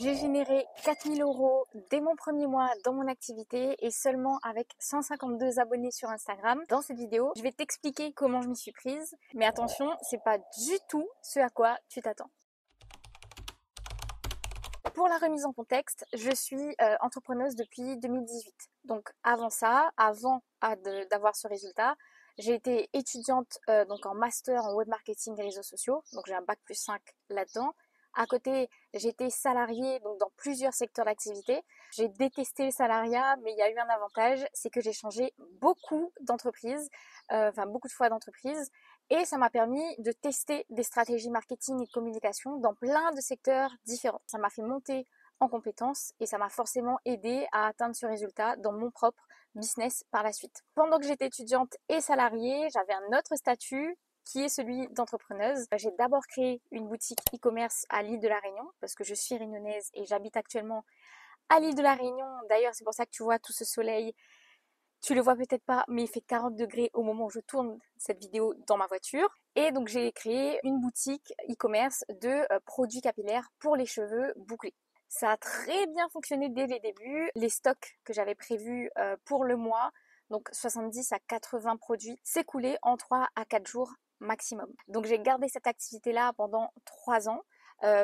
J'ai généré 4 000 € dès mon premier mois dans mon activité et seulement avec 152 abonnés sur Instagram. Dans cette vidéo, je vais t'expliquer comment je m'y suis prise. Mais attention, c'est pas du tout ce à quoi tu t'attends. Pour la remise en contexte, je suis entrepreneuse depuis 2018. Donc avant ça, d'avoir ce résultat, j'ai été étudiante donc en master en web marketing et réseaux sociaux. Donc j'ai un bac+5 là-dedans. À côté, j'étais salariée donc dans plusieurs secteurs d'activité. J'ai détesté le salariat, mais il y a eu un avantage, c'est que j'ai changé beaucoup d'entreprises, beaucoup de fois d'entreprises. Et ça m'a permis de tester des stratégies marketing et de communication dans plein de secteurs différents. Ça m'a fait monter en compétences et ça m'a forcément aidé à atteindre ce résultat dans mon propre business par la suite. Pendant que j'étais étudiante et salariée, j'avais un autre statut qui est celui d'entrepreneuse. J'ai d'abord créé une boutique e-commerce à l'île de la Réunion parce que je suis réunionnaise et j'habite actuellement à l'île de la Réunion. D'ailleurs, c'est pour ça que tu vois tout ce soleil. Tu le vois peut-être pas, mais il fait 40 degrés au moment où je tourne cette vidéo dans ma voiture. Et donc j'ai créé une boutique e-commerce de produits capillaires pour les cheveux bouclés. Ça a très bien fonctionné dès les débuts. Les stocks que j'avais prévus pour le mois, donc 70 à 80 produits, s'écoulaient en 3 à 4 jours maximum. Donc j'ai gardé cette activité-là pendant 3 ans.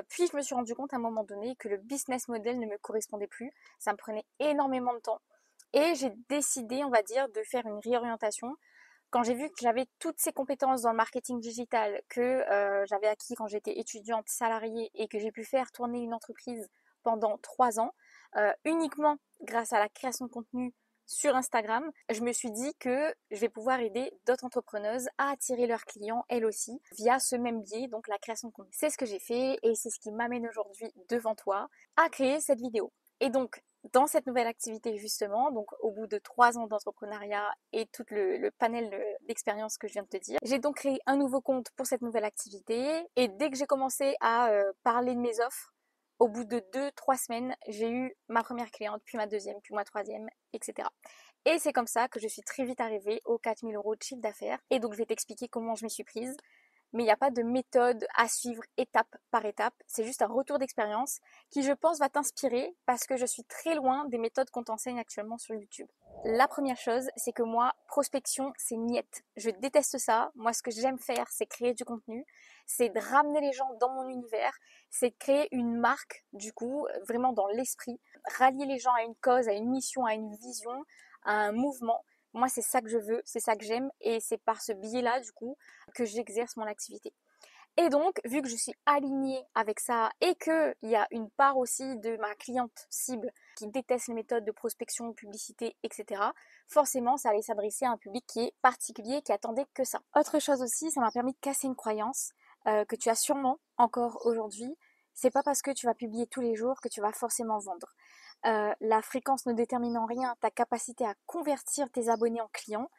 Puis je me suis rendu compte à un moment donné que le business model ne me correspondait plus. Ça me prenait énormément de temps. Et j'ai décidé, on va dire, de faire une réorientation. Quand j'ai vu que j'avais toutes ces compétences dans le marketing digital que j'avais acquis quand j'étais étudiante salariée et que j'ai pu faire tourner une entreprise pendant 3 ans, uniquement grâce à la création de contenu sur Instagram, je me suis dit que je vais pouvoir aider d'autres entrepreneuses à attirer leurs clients, elles aussi, via ce même biais, donc la création de contenu. C'est ce que j'ai fait et c'est ce qui m'amène aujourd'hui devant toi à créer cette vidéo. Et donc, dans cette nouvelle activité justement, donc au bout de 3 ans d'entrepreneuriat et tout le panel d'expérience que je viens de te dire, j'ai donc créé un nouveau compte pour cette nouvelle activité et dès que j'ai commencé à parler de mes offres, au bout de 2-3 semaines, j'ai eu ma première cliente, puis ma deuxième, puis ma troisième, etc. Et c'est comme ça que je suis très vite arrivée aux 4 000 € de chiffre d'affaires. Et donc je vais t'expliquer comment je m'y suis prise. Mais il n'y a pas de méthode à suivre étape par étape. C'est juste un retour d'expérience qui, je pense, va t'inspirer parce que je suis très loin des méthodes qu'on t'enseigne actuellement sur YouTube. La première chose, c'est que moi, prospection, c'est niette. Je déteste ça. Moi, ce que j'aime faire, c'est créer du contenu. C'est de ramener les gens dans mon univers. C'est de créer une marque, du coup, vraiment dans l'esprit. Rallier les gens à une cause, à une mission, à une vision, à un mouvement. Moi, c'est ça que je veux, c'est ça que j'aime et c'est par ce biais-là, du coup, que j'exerce mon activité. Et donc, vu que je suis alignée avec ça et qu'il y a une part aussi de ma cliente cible qui déteste les méthodes de prospection, publicité, etc., forcément, ça allait s'adresser à un public qui est particulier, qui attendait que ça. Autre chose aussi, ça m'a permis de casser une croyance que tu as sûrement encore aujourd'hui. C'est pas parce que tu vas publier tous les jours que tu vas forcément vendre. La fréquence ne détermine en rien ta capacité à convertir tes abonnés en clients.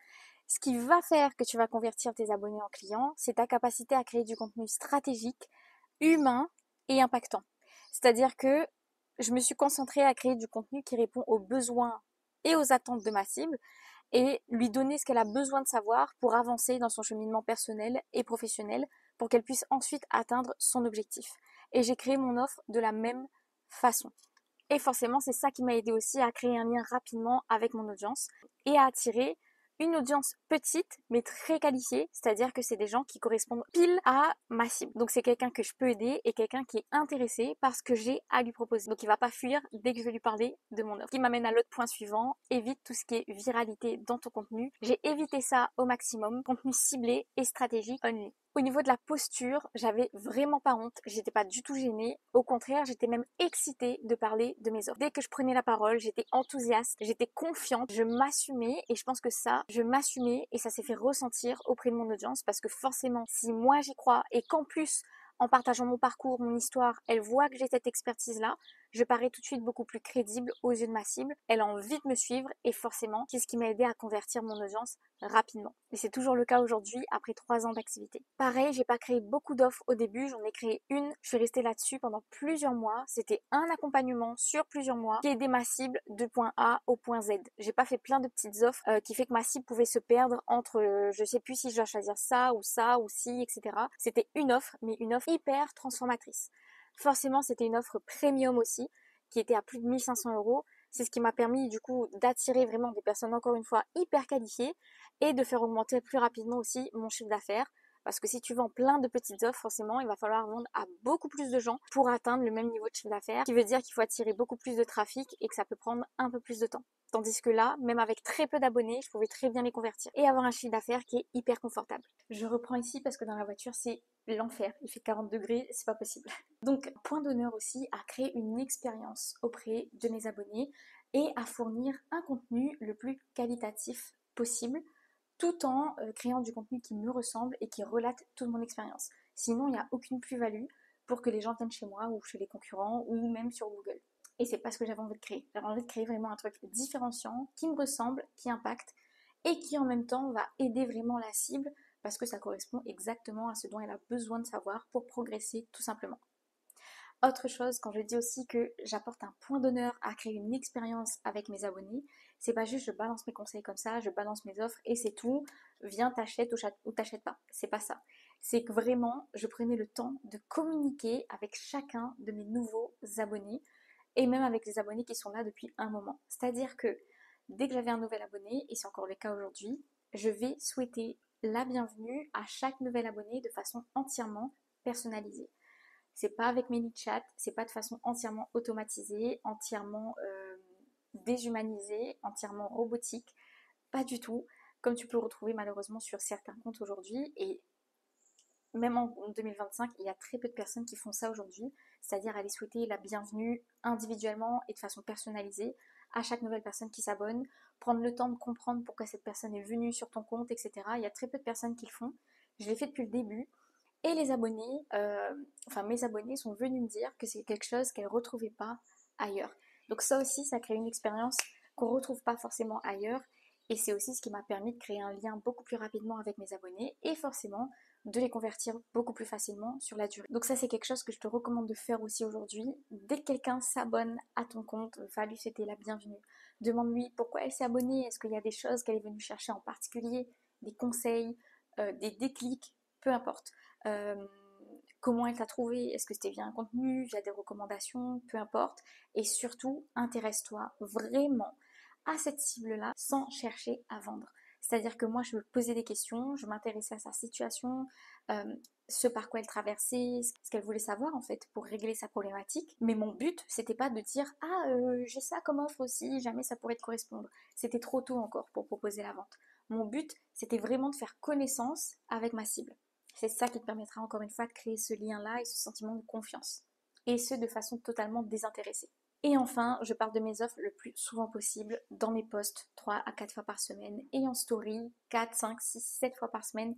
Ce qui va faire que tu vas convertir tes abonnés en clients, c'est ta capacité à créer du contenu stratégique, humain et impactant. C'est-à-dire que je me suis concentrée à créer du contenu qui répond aux besoins et aux attentes de ma cible et lui donner ce qu'elle a besoin de savoir pour avancer dans son cheminement personnel et professionnel pour qu'elle puisse ensuite atteindre son objectif. Et j'ai créé mon offre de la même façon. Et forcément, c'est ça qui m'a aidé aussi à créer un lien rapidement avec mon audience et à attirer une audience petite mais très qualifiée, c'est-à-dire que c'est des gens qui correspondent pile à ma cible. Donc c'est quelqu'un que je peux aider et quelqu'un qui est intéressé par ce que j'ai à lui proposer. Donc il va pas fuir dès que je vais lui parler de mon offre. Ce qui m'amène à l'autre point suivant, évite tout ce qui est viralité dans ton contenu. J'ai évité ça au maximum, contenu ciblé et stratégique only. Au niveau de la posture, j'avais vraiment pas honte, j'étais pas du tout gênée. Au contraire, j'étais même excitée de parler de mes offres. Dès que je prenais la parole, j'étais enthousiaste, j'étais confiante, je m'assumais et je pense que ça, je m'assumais et ça s'est fait ressentir auprès de mon audience parce que forcément, si moi j'y crois et qu'en plus, en partageant mon parcours, mon histoire, elle voit que j'ai cette expertise-là, je parais tout de suite beaucoup plus crédible aux yeux de ma cible. Elle a envie de me suivre et forcément, c'est ce qui m'a aidé à convertir mon audience rapidement. Et c'est toujours le cas aujourd'hui après 3 ans d'activité. Pareil, j'ai pas créé beaucoup d'offres au début, j'en ai créé une. Je suis restée là-dessus pendant plusieurs mois. C'était un accompagnement sur plusieurs mois qui aidait ma cible de point A au point Z. J'ai pas fait plein de petites offres qui fait que ma cible pouvait se perdre entre je sais plus si je dois choisir ça ou si, etc. C'était une offre, mais une offre hyper transformatrice. Forcément, c'était une offre premium aussi, qui était à plus de 1 500 euros. C'est ce qui m'a permis du coup d'attirer vraiment des personnes encore une fois hyper qualifiées et de faire augmenter plus rapidement aussi mon chiffre d'affaires. Parce que si tu vends plein de petites offres, forcément, il va falloir vendre à beaucoup plus de gens pour atteindre le même niveau de chiffre d'affaires, ce qui veut dire qu'il faut attirer beaucoup plus de trafic et que ça peut prendre un peu plus de temps. Tandis que là, même avec très peu d'abonnés, je pouvais très bien les convertir et avoir un chiffre d'affaires qui est hyper confortable. Je reprends ici parce que dans la voiture, c'est l'enfer. Il fait 40 degrés, c'est pas possible. Donc, point d'honneur aussi à créer une expérience auprès de mes abonnés et à fournir un contenu le plus qualitatif possible tout en créant du contenu qui me ressemble et qui relate toute mon expérience. Sinon, il n'y a aucune plus-value pour que les gens viennent chez moi ou chez les concurrents ou même sur Google. Et c'est pas ce que j'avais envie de créer. J'avais envie de créer vraiment un truc différenciant, qui me ressemble, qui impacte et qui en même temps va aider vraiment la cible parce que ça correspond exactement à ce dont elle a besoin de savoir pour progresser tout simplement. Autre chose, quand je dis aussi que j'apporte un point d'honneur à créer une expérience avec mes abonnés, c'est pas juste je balance mes conseils comme ça, je balance mes offres et c'est tout, viens t'achètes ou t'achètes pas. C'est pas ça. C'est que vraiment, je prenais le temps de communiquer avec chacun de mes nouveaux abonnés et même avec les abonnés qui sont là depuis un moment. C'est-à-dire que dès que j'avais un nouvel abonné, et c'est encore le cas aujourd'hui, je vais souhaiter la bienvenue à chaque nouvel abonné de façon entièrement personnalisée. C'est pas avec ManyChat, c'est pas de façon entièrement automatisée, entièrement déshumanisée, entièrement robotique, pas du tout, comme tu peux retrouver malheureusement sur certains comptes aujourd'hui. Et même en 2025, il y a très peu de personnes qui font ça aujourd'hui, c'est-à-dire aller souhaiter la bienvenue individuellement et de façon personnalisée à chaque nouvelle personne qui s'abonne, prendre le temps de comprendre pourquoi cette personne est venue sur ton compte, etc. Il y a très peu de personnes qui le font. Je l'ai fait depuis le début. Et les abonnés, mes abonnés sont venus me dire que c'est quelque chose qu'elles ne retrouvaient pas ailleurs. Donc ça aussi, ça crée une expérience qu'on ne retrouve pas forcément ailleurs. Et c'est aussi ce qui m'a permis de créer un lien beaucoup plus rapidement avec mes abonnés et forcément de les convertir beaucoup plus facilement sur la durée. Donc ça, c'est quelque chose que je te recommande de faire aussi aujourd'hui. Dès que quelqu'un s'abonne à ton compte, va lui souhaiter la bienvenue. Demande-lui pourquoi elle s'est abonnée, est-ce qu'il y a des choses qu'elle est venue chercher en particulier, des conseils, des déclics, peu importe. Euh, Comment elle t'a trouvé, est-ce que c'était via un contenu, via des recommandations, peu importe. Et surtout, intéresse-toi vraiment à cette cible-là sans chercher à vendre. C'est-à-dire que moi, je me posais des questions, je m'intéressais à sa situation, euh, ce par quoi elle traversait, ce qu'elle voulait savoir en fait pour régler sa problématique. Mais mon but, c'était pas de dire ah j'ai ça comme offre aussi, jamais ça pourrait te correspondre. C'était trop tôt encore pour proposer la vente. Mon but, c'était vraiment de faire connaissance avec ma cible. C'est ça qui te permettra encore une fois de créer ce lien-là et ce sentiment de confiance. Et ce, de façon totalement désintéressée. Et enfin, je parle de mes offres le plus souvent possible dans mes posts 3 à 4 fois par semaine et en story 4, 5, 6, 7 fois par semaine,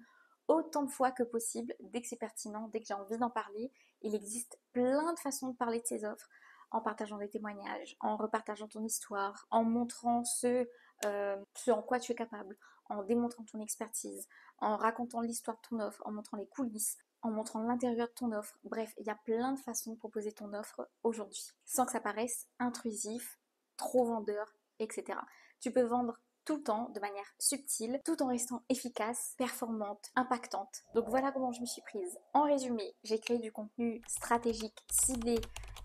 autant de fois que possible, dès que c'est pertinent, dès que j'ai envie d'en parler. Il existe plein de façons de parler de ces offres, en partageant des témoignages, en repartageant ton histoire, en montrant ce en quoi tu es capable, en démontrant ton expertise, en racontant l'histoire de ton offre, en montrant les coulisses, en montrant l'intérieur de ton offre. Bref, il y a plein de façons de proposer ton offre aujourd'hui, sans que ça paraisse intrusif, trop vendeur, etc. Tu peux vendre tout le temps de manière subtile, tout en restant efficace, performante, impactante. Donc voilà comment je me suis prise. En résumé, j'ai créé du contenu stratégique, ciblé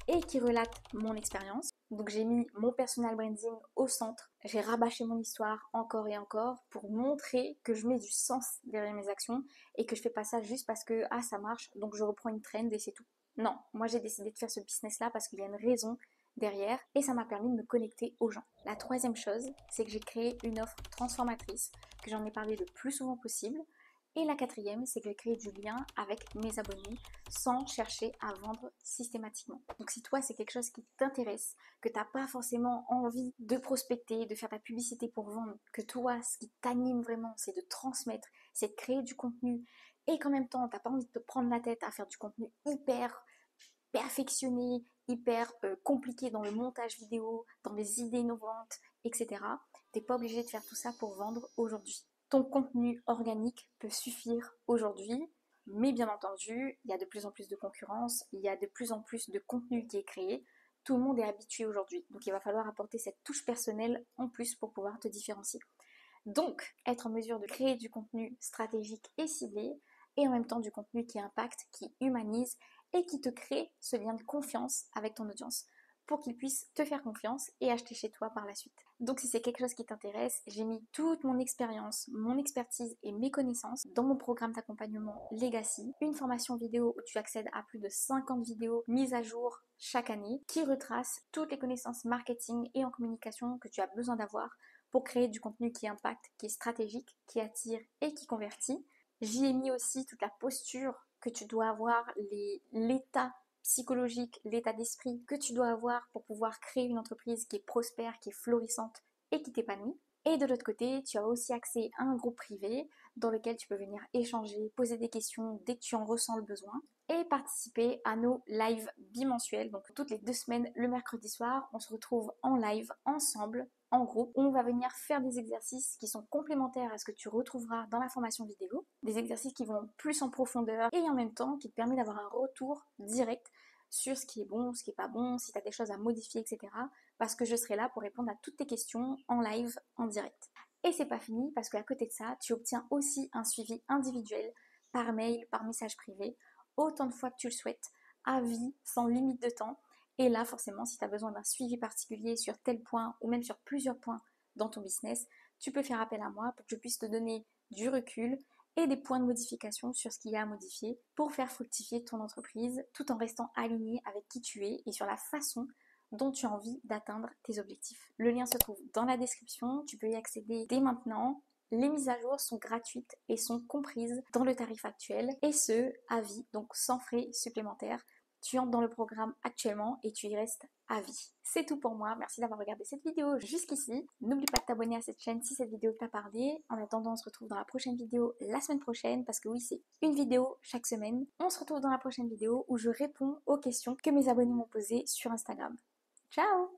et qui relate mon expérience. Donc j'ai mis mon personal branding au centre. J'ai rabâché mon histoire encore et encore pour montrer que je mets du sens derrière mes actions et que je fais pas ça juste parce que ah ça marche donc je reprends une trend et c'est tout. Non, moi j'ai décidé de faire ce business là parce qu'il y a une raison derrière et ça m'a permis de me connecter aux gens. La troisième chose, c'est que j'ai créé une offre transformatrice, que j'en ai parlé le plus souvent possible. Et la quatrième, c'est que j'ai créé du lien avec mes abonnés sans chercher à vendre systématiquement. Donc si toi c'est quelque chose qui t'intéresse, que t'as pas forcément envie de prospecter, de faire ta publicité pour vendre, que toi ce qui t'anime vraiment c'est de transmettre, c'est de créer du contenu et qu'en même temps t'as pas envie de te prendre la tête à faire du contenu hyper perfectionné, hyper compliqué dans le montage vidéo, dans les idées innovantes, etc. T'es pas obligé de faire tout ça pour vendre aujourd'hui. Ton contenu organique peut suffire aujourd'hui, mais bien entendu, il y a de plus en plus de concurrence, il y a de plus en plus de contenu qui est créé. Tout le monde est habitué aujourd'hui, donc il va falloir apporter cette touche personnelle en plus pour pouvoir te différencier. Donc, être en mesure de créer du contenu stratégique et ciblé, et en même temps du contenu qui impacte, qui humanise et qui te crée ce lien de confiance avec ton audience pour qu'ils puissent te faire confiance et acheter chez toi par la suite. Donc si c'est quelque chose qui t'intéresse, j'ai mis toute mon expérience, mon expertise et mes connaissances dans mon programme d'accompagnement Legacy, une formation vidéo où tu accèdes à plus de 50 vidéos mises à jour chaque année qui retrace toutes les connaissances marketing et en communication que tu as besoin d'avoir pour créer du contenu qui impacte, qui est stratégique, qui attire et qui convertit. J'y ai mis aussi toute la posture que tu dois avoir, l'état psychologique, l'état d'esprit que tu dois avoir pour pouvoir créer une entreprise qui est prospère, qui est florissante et qui t'épanouit. Et de l'autre côté, tu as aussi accès à un groupe privé dans lequel tu peux venir échanger, poser des questions dès que tu en ressens le besoin et participer à nos lives bimensuels. Donc toutes les 2 semaines, le mercredi soir, on se retrouve en live ensemble, en groupe, où on va venir faire des exercices qui sont complémentaires à ce que tu retrouveras dans la formation vidéo. Des exercices qui vont plus en profondeur et en même temps qui te permettent d'avoir un retour direct sur ce qui est bon, ce qui est pas bon, si tu as des choses à modifier, etc. Parce que je serai là pour répondre à toutes tes questions en live, en direct. Et c'est pas fini parce qu'à côté de ça, tu obtiens aussi un suivi individuel par mail, par message privé, autant de fois que tu le souhaites, à vie, sans limite de temps. Et là, forcément, si tu as besoin d'un suivi particulier sur tel point ou même sur plusieurs points dans ton business, tu peux faire appel à moi pour que je puisse te donner du recul et des points de modification sur ce qu'il y a à modifier pour faire fructifier ton entreprise tout en restant aligné avec qui tu es et sur la façon dont tu as envie d'atteindre tes objectifs. Le lien se trouve dans la description, tu peux y accéder dès maintenant. Les mises à jour sont gratuites et sont comprises dans le tarif actuel et ce, à vie, donc sans frais supplémentaires. Tu entres dans le programme actuellement et tu y restes à vie. C'est tout pour moi, merci d'avoir regardé cette vidéo jusqu'ici. N'oublie pas de t'abonner à cette chaîne si cette vidéo t'a parlé. En attendant, on se retrouve dans la prochaine vidéo la semaine prochaine parce que oui, c'est une vidéo chaque semaine. On se retrouve dans la prochaine vidéo où je réponds aux questions que mes abonnés m'ont posées sur Instagram. Ciao!